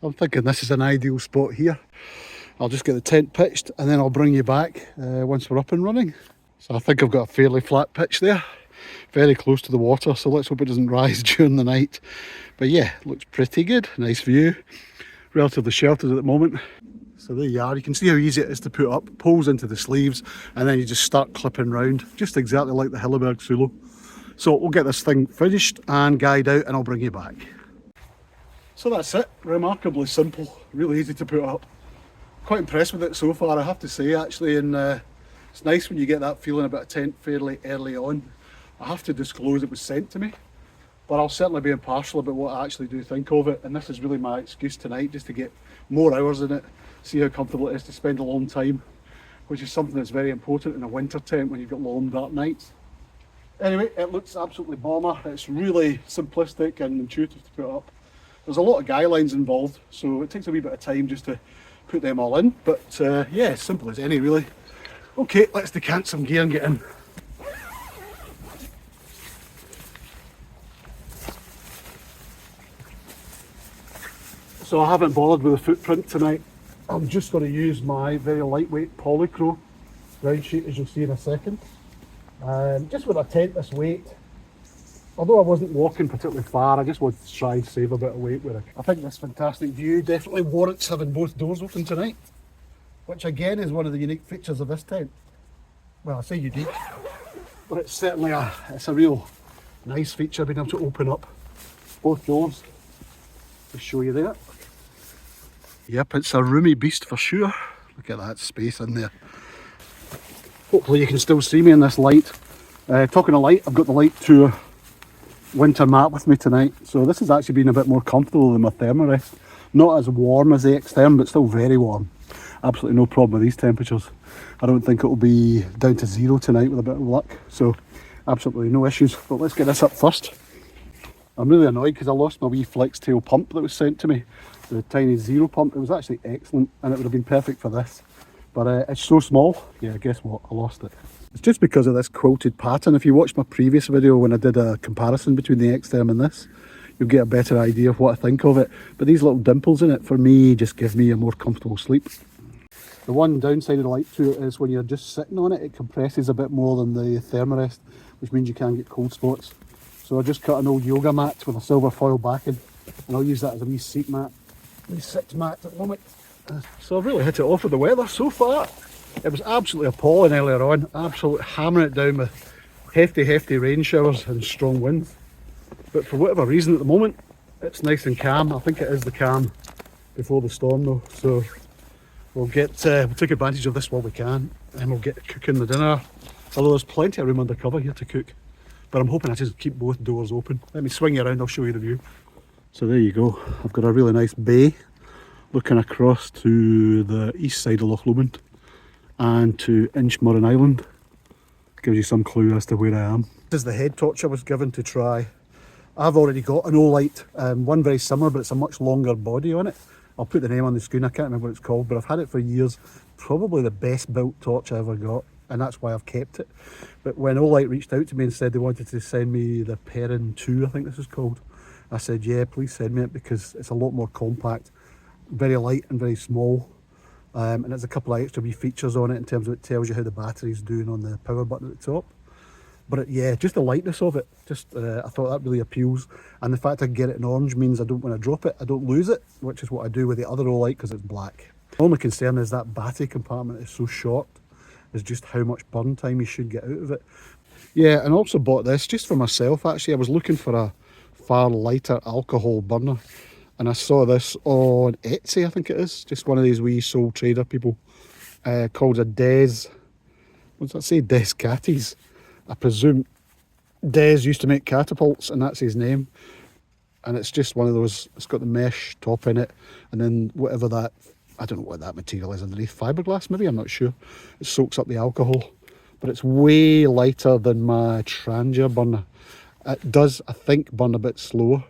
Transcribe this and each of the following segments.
So I'm thinking this is an ideal spot here. I'll just get the tent pitched and then I'll bring you back once we're up and running. So I think I've got a fairly flat pitch there, very close to the water, so let's hope it doesn't rise during the night. But yeah, looks pretty good, nice view, relatively sheltered at the moment. So there you are, you can see how easy it is to put up, poles into the sleeves, and then you just start clipping round, just exactly like the Hilleberg Soulo. So we'll get this thing finished and guide out and I'll bring you back. So that's it, remarkably simple, really easy to put up. Quite impressed with it so far, I have to say actually, and it's nice when you get that feeling about a tent fairly early on. I have to disclose it was sent to me, but I'll certainly be impartial about what I actually do think of it, and this is really my excuse tonight, just to get more hours in it, see how comfortable it is to spend a long time, which is something that's very important in a winter tent when you've got long dark nights. Anyway, it looks absolutely bomber, it's really simplistic and intuitive to put up. There's a lot of guy lines involved, so it takes a wee bit of time just to put them all in, but yeah, simple as any really. Okay, let's decant some gear and get in. So I haven't bothered with the footprint tonight. I'm just going to use my very lightweight polycro ground sheet, as you'll see in a second. Just with a tent this weight, although I wasn't walking particularly far, I just wanted to try and save a bit of weight with it. I think this fantastic view definitely warrants having both doors open tonight, which again is one of the unique features of this tent. Well, I say unique, but it's certainly a real nice feature, being able to open up both doors. Just show you there. Yep, it's a roomy beast for sure. Look at that space in there. Hopefully you can still see me in this light. Talking of light, I've got the Light Tour winter mat with me tonight, so this has actually been a bit more comfortable than my Thermarest. Not as warm as the X-Therm, but still very warm. Absolutely no problem with these temperatures. I don't think it will be down to 0 tonight with a bit of luck, so absolutely no issues. But let's get this up first. I'm really annoyed because I lost my wee flex tail pump that was sent to me, the tiny 0 pump. It was actually excellent and it would have been perfect for this, but it's so small. Yeah, guess what, I lost it. It's just because of this quilted pattern. If you watched my previous video when I did a comparison between the X-Therm and this, you'll get a better idea of what I think of it. But these little dimples in it, for me, just give me a more comfortable sleep. The one downside of the Light Tour is when you're just sitting on it, it compresses a bit more than the Thermarest, which means you can get cold spots. So I just cut an old yoga mat with a silver foil backing, and I'll use that as a wee seat mat, wee sit mat at the moment. So I've really hit it off with the weather so far. It was absolutely appalling earlier on, absolutely hammering it down with hefty rain showers and strong winds. But for whatever reason at the moment, it's nice and calm. I think it is the calm before the storm though. So we'll take advantage of this while we can, and we'll get cooking the dinner. Although there's plenty of room under cover here to cook. But I'm hoping I just keep both doors open. Let me swing you around, I'll show you the view. So there you go, I've got a really nice bay looking across to the east side of Loch Lomond and to Inchmurren Island. Gives you some clue as to where I am. This is the head torch I was given to try. I've already got an Olight, one very similar, but it's a much longer body on it. I'll put the name on the screen, I can't remember what it's called, but I've had it for years. Probably the best built torch I ever got, and that's why I've kept it. But when Olight reached out to me and said they wanted to send me the Perrin 2, I think this is called, I said, yeah, please send me it, because it's a lot more compact, very light and very small. And there's a couple of extra wee features on it in terms of it tells you how the battery's doing on the power button at the top. But yeah, just the lightness of it, I thought that really appeals. And the fact I can get it in orange means I don't, when I drop it, I don't lose it, which is what I do with the other Olight because it's black. The only concern is that battery compartment is so short, is just how much burn time you should get out of it. Yeah, and also bought this just for myself actually. I was looking for a far lighter alcohol burner, and I saw this on Etsy, I think it is, just one of these wee sole trader people, called a Des, what does that say, Descates. I presume Des used to make catapults and that's his name, and it's just one of those, it's got the mesh top in it, and then whatever that, I don't know what that material is underneath, fiberglass maybe, I'm not sure. It soaks up the alcohol, but it's way lighter than my Trangia burner. It does, I think, burn a bit slower,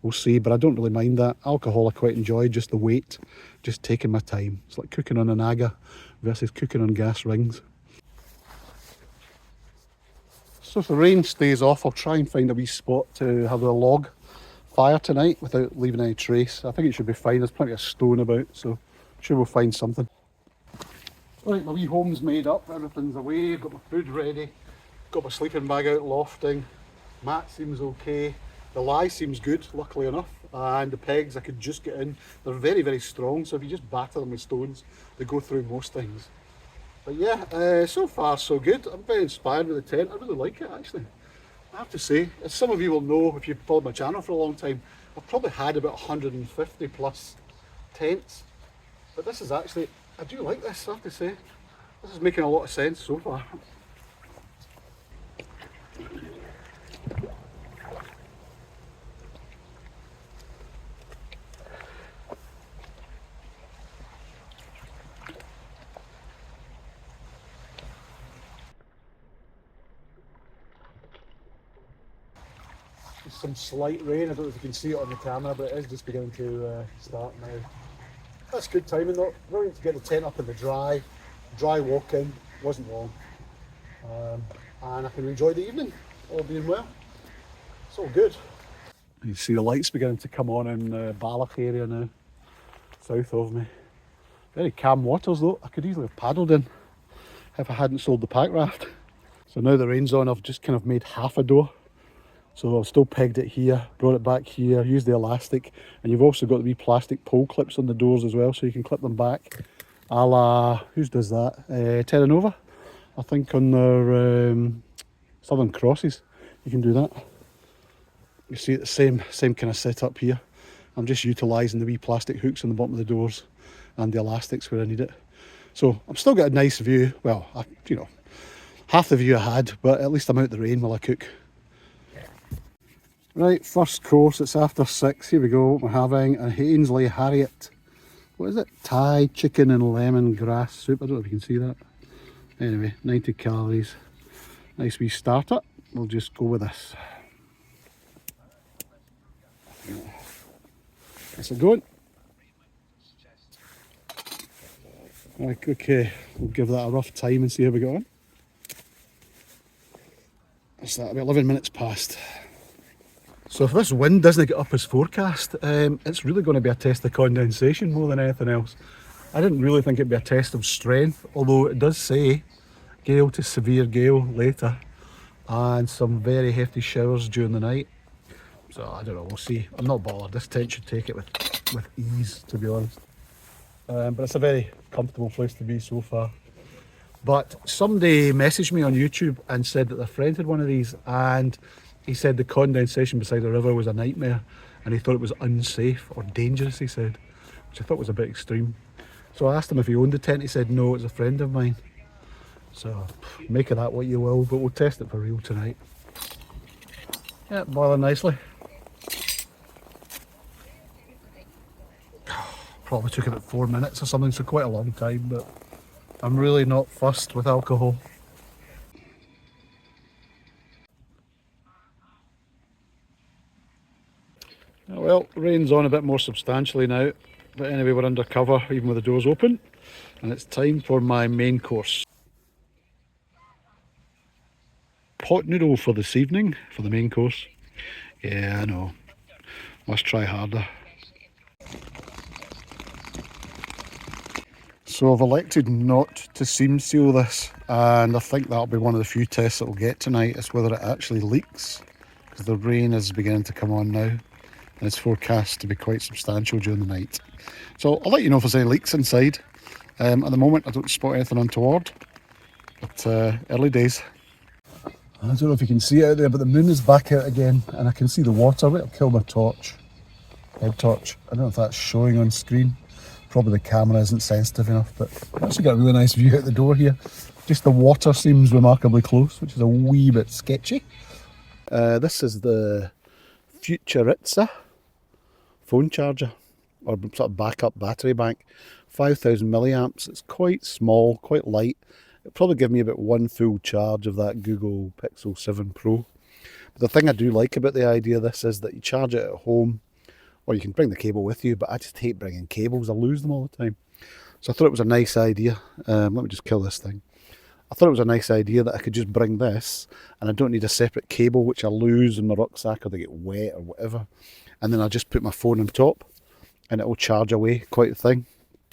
we'll see, but I don't really mind that. Alcohol I quite enjoy, just the weight, just taking my time. It's like cooking on an Aga versus cooking on gas rings. So if the rain stays off, I'll try and find a wee spot to have the log fire tonight without leaving any trace. I think it should be fine. There's plenty of stone about, so I'm sure we'll find something. Right, my wee home's made up. Everything's away. Got my food ready. Got my sleeping bag out lofting. Mat seems okay. The lie seems good, luckily enough. And the pegs I could just get in. They're very, very strong, so if you just batter them with stones, they go through most things. But yeah, so far so good. I'm very inspired with the tent. I really like it actually. I have to say, as some of you will know if you've followed my channel for a long time, I've probably had about 150 plus tents. But this is actually, I do like this, I have to say. This is making a lot of sense so far. Some slight rain, I don't know if you can see it on the camera, but it is just beginning to start now. That's good timing though, brilliant to get the tent up in the dry walk in, wasn't long. And I can enjoy the evening, all being well. It's all good. You see the lights beginning to come on in the Balloch area now, south of me. Very calm waters though, I could easily have paddled in if I hadn't sold the pack raft. So now the rain's on, I've just kind of made half a door. So I've still pegged it here, brought it back here, used the elastic, and you've also got the wee plastic pole clips on the doors as well, so you can clip them back. A la, whose does that? Terra Nova, I think on their Southern Crosses, you can do that. You see the same kind of setup here. I'm just utilising the wee plastic hooks on the bottom of the doors and the elastics where I need it. So I've still got a nice view, well, you know, half the view I had, but at least I'm out the rain while I cook. Right, first course, it's after 6, here we go. We're having a Hainsley Harriet. What is it? Thai chicken and lemongrass soup. I don't know if you can see that. Anyway, 90 calories. Nice wee starter. We'll just go with this. How's it going? Right, okay, we'll give that a rough time and see how we go on. What's that, about 11 minutes past. So if this wind doesn't get up as forecast, it's really going to be a test of condensation more than anything else. I didn't really think it'd be a test of strength, although it does say gale to severe gale later and some very hefty showers during the night. So I don't know, we'll see. I'm not bothered, this tent should take it with ease, to be honest. But it's a very comfortable place to be so far. But somebody messaged me on YouTube and said that their friend had one of these, and he said the condensation beside the river was a nightmare and he thought it was unsafe or dangerous, he said, which I thought was a bit extreme. So I asked him if he owned the tent. He said no, it's a friend of mine. So make of that what you will, but we'll test it for real tonight. Yeah, boiling nicely. Probably took about 4 minutes or something, so quite a long time, but I'm really not fussed with alcohol. Well, rain's on a bit more substantially now, but anyway, we're under cover even with the doors open, and it's time for my main course. Pot noodle for this evening, for the main course. Yeah, I know, must try harder. So I've elected not to seam seal this, and I think that'll be one of the few tests that we'll get tonight, is whether it actually leaks, because the rain is beginning to come on now. And it's forecast to be quite substantial during the night. So I'll let you know if there's any leaks inside. At the moment I don't spot anything untoward, but early days. I don't know if you can see it out there, but the moon is back out again and I can see the water. Wait, I'll kill my torch, head torch. I don't know if that's showing on screen. Probably the camera isn't sensitive enough, but I've actually got a really nice view out the door here. Just the water seems remarkably close, which is a wee bit sketchy. This is the Futurizza phone charger, or sort of backup battery bank, 5,000 milliamps. It's quite small, quite light. It'll probably give me about one full charge of that Google Pixel 7 Pro. But the thing I do like about the idea of this is that you charge it at home, or you can bring the cable with you, but I just hate bringing cables, I lose them all the time. So I thought it was a nice idea. Let me just kill this thing. I thought it was a nice idea that I could just bring this and I don't need a separate cable which I lose in my rucksack or they get wet or whatever. and then I just put my phone on top and it will charge away, quite a thing.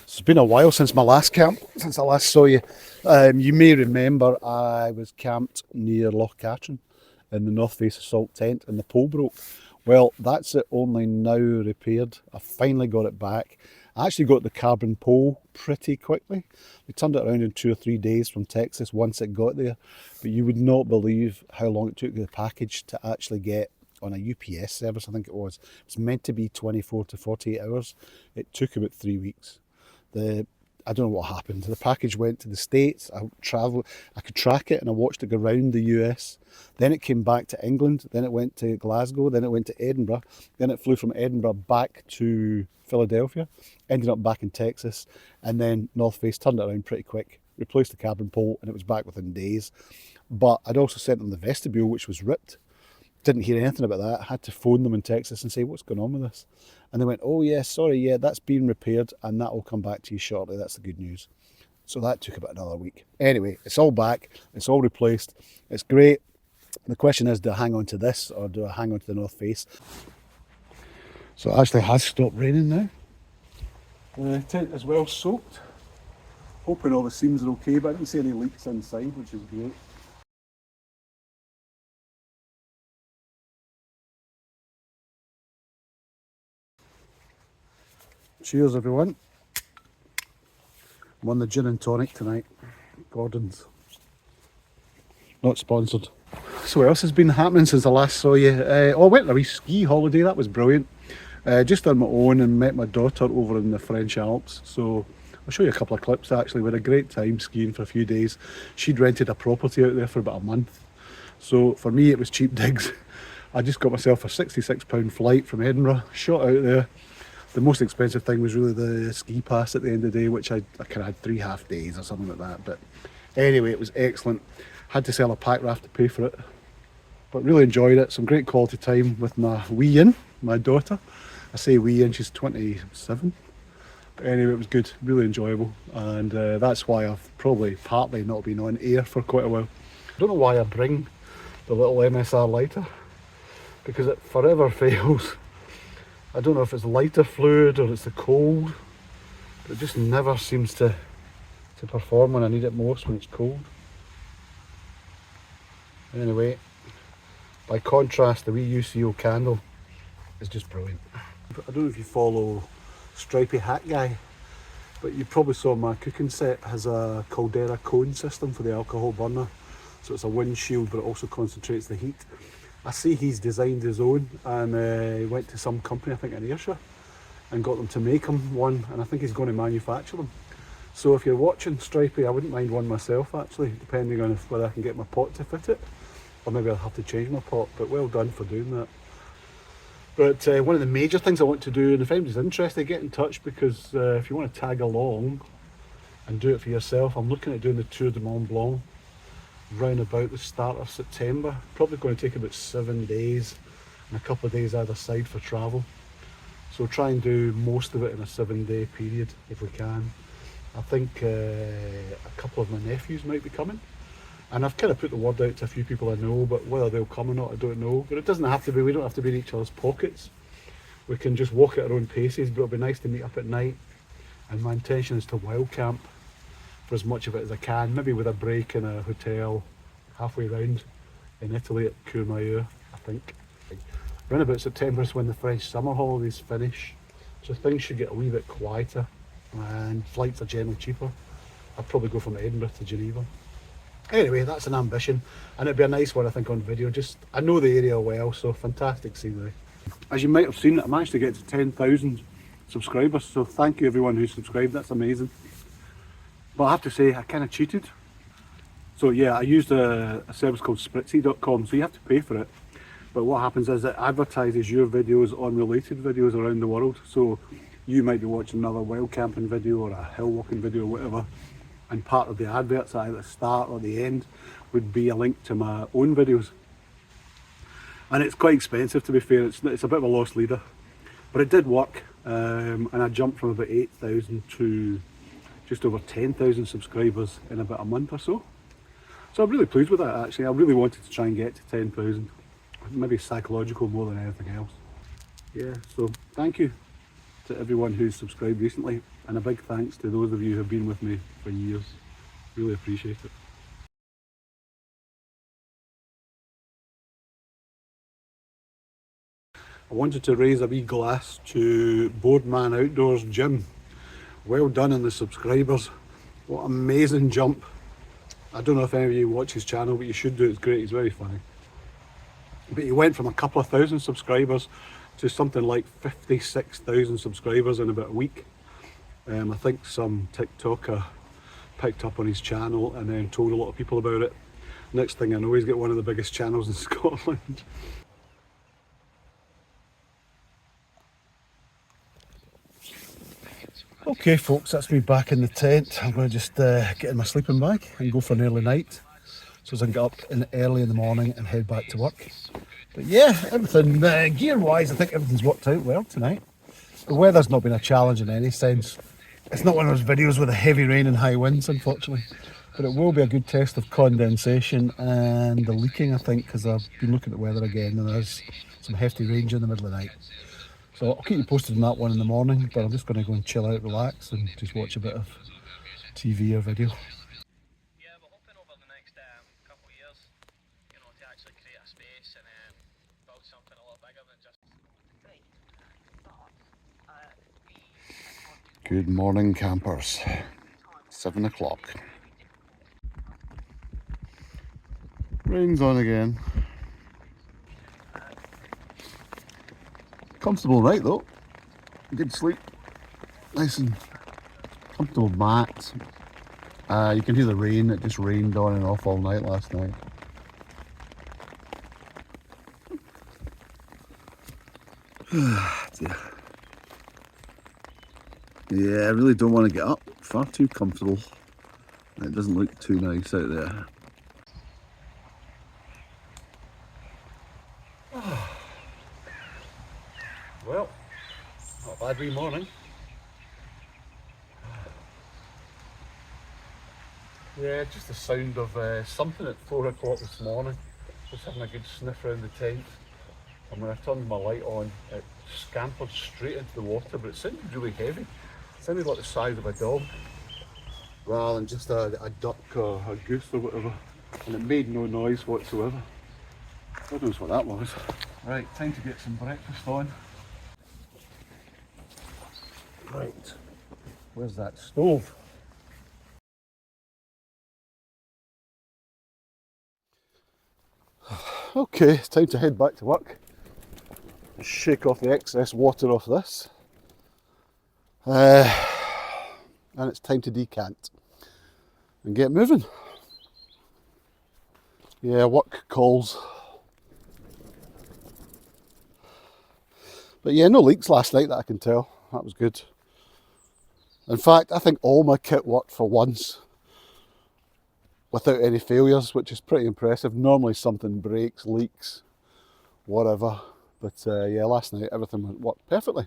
It's been a while since my last camp, since I last saw you. You may remember I was camped near Loch in the north face assault tent and the pole broke. Well, that's it, only now repaired. I finally got it back. I actually got the carbon pole pretty quickly. We turned it around in 2 or 3 days from Texas once it got there. But you would not believe how long it took the package to actually get on a UPS service, I think it was. It's meant to be 24 to 48 hours. It took about 3 weeks. I don't know what happened. The package went to the States. I could track it and I watched it go around the US. Then it came back to England. Then it went to Glasgow. Then it went to Edinburgh. Then it flew from Edinburgh back to Philadelphia. Ended up back in Texas. And then North Face turned it around pretty quick. Replaced the carbon pole and it was back within days. But I'd also sent them the vestibule, which was ripped. Didn't hear anything about that. I had to phone them in Texas and say, what's going on with this? And they went, oh yeah, sorry, yeah, that's been repaired and that will come back to you shortly. That's the good news. So that took about another week. Anyway, it's all back. It's all replaced. It's great. The question is, do I hang on to this or do I hang on to the North Face? So it actually has stopped raining now. The tent is well soaked. Hoping all the seams are okay, but I didn't see any leaks inside, which is great. Cheers everyone. I'm on the gin and tonic tonight. Gordon's. Not sponsored. So what else has been happening since I last saw you? I went on a wee ski holiday, that was brilliant. Just on my own and met my daughter over in the French Alps. So I'll show you a couple of clips actually. We had a great time skiing for a few days. She'd rented a property out there for about a month. So for me it was cheap digs. I just got myself a £66 flight from Edinburgh, shot out there. The most expensive thing was really the ski pass at the end of the day, which I kind of had 3 half days or something like that. But anyway, it was excellent. Had to sell a pack raft to pay for it. But really enjoyed it. Some great quality time with my wee in, my daughter. I say wee in, she's 27. But anyway, it was good, really enjoyable. And that's why I've probably partly not been on air for quite a while. I don't know why I bring the little MSR lighter, because it forever fails. I don't know if it's lighter fluid or it's the cold, but it just never seems to perform when I need it most, when it's cold. Anyway, by contrast, the wee UCO candle is just brilliant. I don't know if you follow Stripey Hat Guy, but you probably saw my cooking set has a caldera cone system for the alcohol burner. So it's a windshield, but it also concentrates the heat. I see he's designed his own and he went to some company, I think in Ayrshire, and got them to make him one, and I think he's going to manufacture them. So if you're watching Stripey, I wouldn't mind one myself actually, depending on whether I can get my pot to fit it, or maybe I'll have to change my pot, but well done for doing that. But one of the major things I want to do, and if anybody's interested, get in touch, because if you want to tag along and do it for yourself, I'm looking at doing the Tour de Mont Blanc round about the start of September. Probably going to take about 7 days and a couple of days either side for travel. So try and do most of it in a 7-day period if we can. I think a couple of my nephews might be coming, and I've kind of put the word out to a few people I know, but whether they'll come or not I don't know. But it doesn't have to be, we don't have to be in each other's pockets. We can just walk at our own paces, but it'll be nice to meet up at night. And my intention is to wild camp for as much of it as I can, maybe with a break in a hotel halfway round in Italy at Courmayeur, I think. Around about September is when the French summer holidays finish, so things should get a wee bit quieter and flights are generally cheaper. I'd probably go from Edinburgh to Geneva. Anyway, that's an ambition, and it'd be a nice one I think on video. Just, I know the area well, so fantastic scenery. As you might have seen, I managed to get to 10,000 subscribers, so thank you everyone who subscribed, that's amazing. But I have to say, I kind of cheated. So yeah, I used a service called Spritzy.com, so you have to pay for it. But what happens is it advertises your videos on related videos around the world. So you might be watching another wild camping video or a hill walking video or whatever, and part of the adverts at the start or the end would be a link to my own videos. And it's quite expensive, to be fair. It's a bit of a lost leader. But it did work, and I jumped from about 8,000 to just over 10,000 subscribers in about a month or so. So I'm really pleased with that actually. I really wanted to try and get to 10,000. Maybe psychological more than anything else. yeah, so thank you to everyone who's subscribed recently, and a big thanks to those of you who have been with me for years. Really appreciate it. I wanted to raise a wee glass to Boardman Outdoors Jim. Well done on the subscribers. What an amazing jump. I don't know if any of you watch his channel, but you should do. It's great, he's very funny. But he went from a couple of thousand subscribers to something like 56,000 subscribers in about a week. I think some TikToker picked up on his channel and then told a lot of people about it. Next thing I know, he's got one of the biggest channels in Scotland. Okay folks, that's me back in the tent. I'm going to just get in my sleeping bag and go for an early night, so as I can get up early in the morning and head back to work. But yeah, everything gear wise, I think everything's worked out well tonight. The weather's not been a challenge in any sense. It's not one of those videos with a heavy rain and high winds, unfortunately, but it will be a good test of condensation and the leaking, I think, because I've been looking at the weather again and there's some hefty rain in the middle of the night. So I'll keep you posted on that one in the morning, but I'm just going to go and chill out, relax and just watch a bit of TV or video. Yeah, we're hoping over the next couple of years, you know, to actually create a space and build something a lot bigger than just... Good morning campers, 7 o'clock. Rain's on again. Comfortable night though, good sleep, nice and comfortable mat. You can hear the rain, it just rained on and off all night last night. Yeah, I really don't want to get up, far too comfortable. It doesn't look too nice out there. Well, not a bad wee morning. Yeah, just the sound of something at 4 o'clock this morning. Just having a good sniff around the tent. And when I turned my light on, it scampered straight into the water, but it sounded really heavy. It sounded like the size of a dog, rather than just a duck or a goose or whatever. And it made no noise whatsoever. God knows what that was. Right, time to get some breakfast on. Right, where's that stove? Okay, it's time to head back to work. Shake off the excess water off this. And it's time to decant and get moving. Yeah, work calls. But yeah, no leaks last night that I can tell. That was good. In fact, I think all my kit worked for once without any failures, which is pretty impressive. Normally something breaks, leaks, whatever. But yeah, last night everything worked perfectly.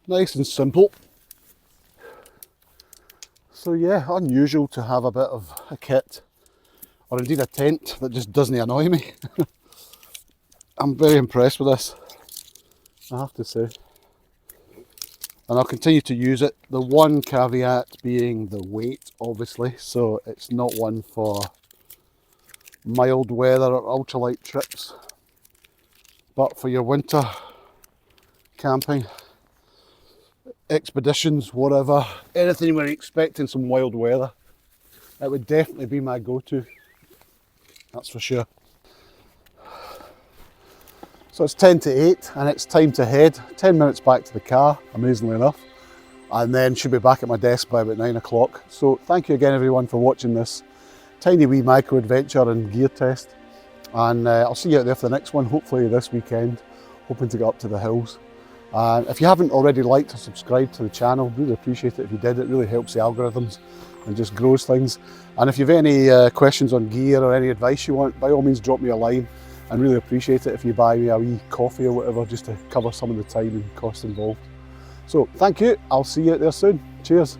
Nice and simple. So yeah, unusual to have a bit of a kit, or indeed a tent, that just doesn't annoy me. I'm very impressed with this, I have to say. And I'll continue to use it. The one caveat being the weight, obviously, so it's not one for mild weather or ultralight trips, but for your winter camping, expeditions, whatever, anything where you're expecting some wild weather, it would definitely be my go-to, that's for sure. So it's 10 to 8 and it's time to head. 10 minutes back to the car, amazingly enough, and then should be back at my desk by about 9 o'clock. So thank you again everyone for watching this tiny wee micro adventure and gear test, and I'll see you out there for the next one, hopefully this weekend, hoping to get up to the hills. If you haven't already liked or subscribed to the channel, really appreciate it if you did. It really helps the algorithms and just grows things. And if you have any questions on gear or any advice you want, by all means drop me a line, and really appreciate it if you buy me a wee coffee or whatever, just to cover some of the time and cost involved. So thank you, I'll see you out there soon. Cheers.